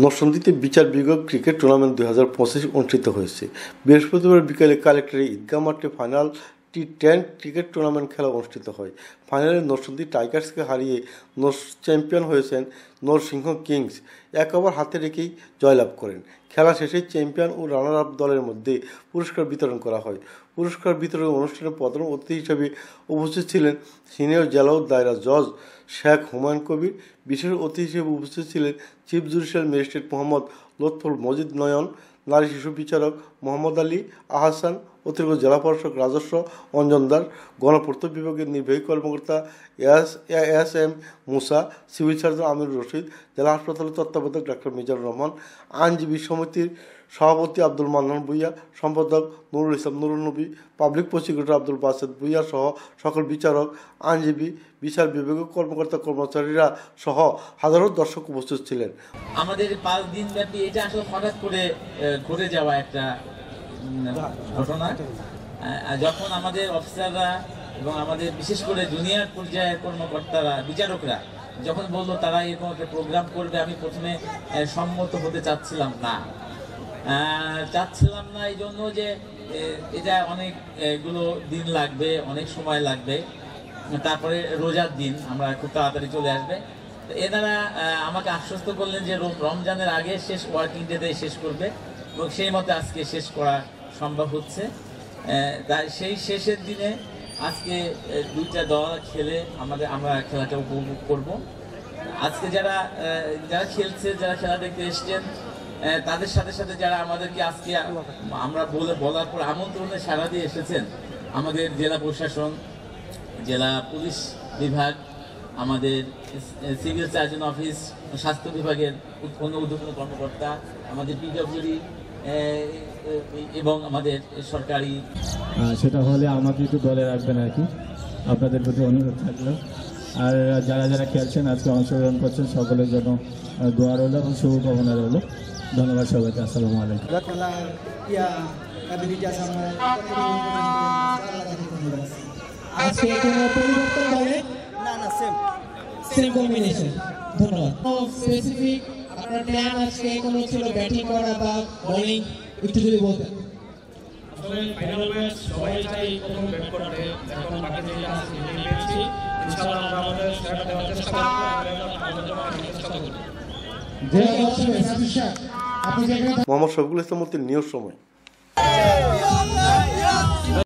নরসিংদীতে বিচার বিভাগ ক্রিকেট টুর্নামেন্ট 2025 অনুষ্ঠিত হয়েছে। বৃহস্পতিবার বিকেলে কালেক্টরের ঈদগাহ মাঠে ফাইনাল টি10 ক্রিকেট টুর্নামেন্ট খেলা অনুষ্ঠিত হয়। ফাইনালে নরসিংদী টাইগার্সকে হারিয়ে চ্যাম্পিয়ন হয়েছেন নরসিংহ কিংস। 1 ওভার হাতে রেখেই জয়লাভ করেন। খেলা শেষে চ্যাম্পিয়ন ও রানার আপ দলের মধ্যে পুরস্কার বিতরণ করা হয়। পুরস্কার বিতরণ অনুষ্ঠানে প্রধান অতিথি হিসেবে উপস্থিত ছিলেন সিনিয়র জেলা ও দায়রা জজ শেখ হুমায়ুন কবির। বিশেষ অতিথি হিসেবে উপস্থিত ছিলেন chief judicial magistrate Mohammad Lutful Majid Nayan, নারী শিশু বিচারক মোহাম্মদ আলী আহসান, অতিরিক্ত জেলা প্রশাসক রাজস্ব অঞ্জন দাস, গণপূর্ত বিভাগের নির্বাহী কর্মকর্তা এস এম মুসা, সিভিল সার্জন আমির রশিদ, জেলা হাসপাতালের তত্ত্বাবধায়ক ডাক্তার মিজানুর রহমান, আইনজীবী সমিতির সভাপতি আব্দুল মান্নান ভূঁইয়া, সম্পাদক নুরুল ইসলাম নুরুল নবী, পাবলিক প্রসিকিউটর আব্দুল বাসেদ ভূঁইয়া সহ সকল বিচারক, আইনজীবী, বিচার বিভাগীয় কর্মকর্তা কর্মচারীরা সহ হাজারো দর্শক উপস্থিত ছিলেন। আমাদের 5 দিন ব্যাপী এটা আসলে হঠাৎ করে ঘটে যাওয়া একটা ঘটনা। যখন আমাদের অফিসাররা এবং আমাদের বিশেষ করে জুনিয়র পর্যায়ের কর্মকর্তারা, বিচারকরা যখন বললো তারা এরকম একটা প্রোগ্রাম করবে, আমি প্রথমে সম্মত হতে চাচ্ছিলাম না এই জন্য যে এটা অনেকগুলো দিন লাগবে, অনেক সময় লাগবে, তারপরে রোজার দিন আমরা খুব তাড়াতাড়ি চলে আসবে। এনারা আমাকে আশ্বস্ত করলেন যে রমজানের আগে শেষ ওয়ার্কিং ডেতে শেষ করবে এবং সেই মতে আজকে শেষ করা সম্ভব হচ্ছে। তাই সেই শেষের দিনে আজকে 2টা দল খেলে আমরা খেলাটা উপভোগ করব। আজকে যারা খেলছে, যারা খেলা দেখতে এসছেন, তাদের সাথে সাথে যারা আমাদেরকে আজকে আমরা বলার পর আমন্ত্রণে সাড়া দিয়ে এসেছেন, আমাদের জেলা প্রশাসন, জেলা পুলিশ বিভাগ, আমাদের সিভিল সার্জন অফিস, স্বাস্থ্য বিভাগের ঊর্ধ্বতন কর্মকর্তা, আমাদের পিডব্লিউডি এবং আমাদের সরকারি, সেটা হলে আমাকে একটু দলে রাখবেন আর কি, আপনাদের প্রতি অনুরোধ থাকলো। আর যারা যারা খেলছেন, আজকে অংশগ্রহণ করছেন, সকলের জন্য দোয়া রইল এবং শুভকামনা রইল। ধন্যবাদ সবাইকে। আসসালামু আলাইকুম। আজকে কোনো পরিবর্তন হবে না, সেম কম্বিনেশন। ধন্যবাদ। স্পেসিফিক আপনার প্ল্যান আজকে কোনো ছিল ব্যাটিং করা বা বোলিং, একটু যদি বলতেন। আসলে ফাইনাল ম্যাচ সবাই চাই প্রথম ব্যাট করতে, এখন বাকি যেটা আছে সেটাই পেয়েছি। ইনশাআল্লাহ আমরা আমাদের সেটা দেওয়ার চেষ্টা করব, মোহাম্মদ শফিকুল ইসলাম নিউজ সময়।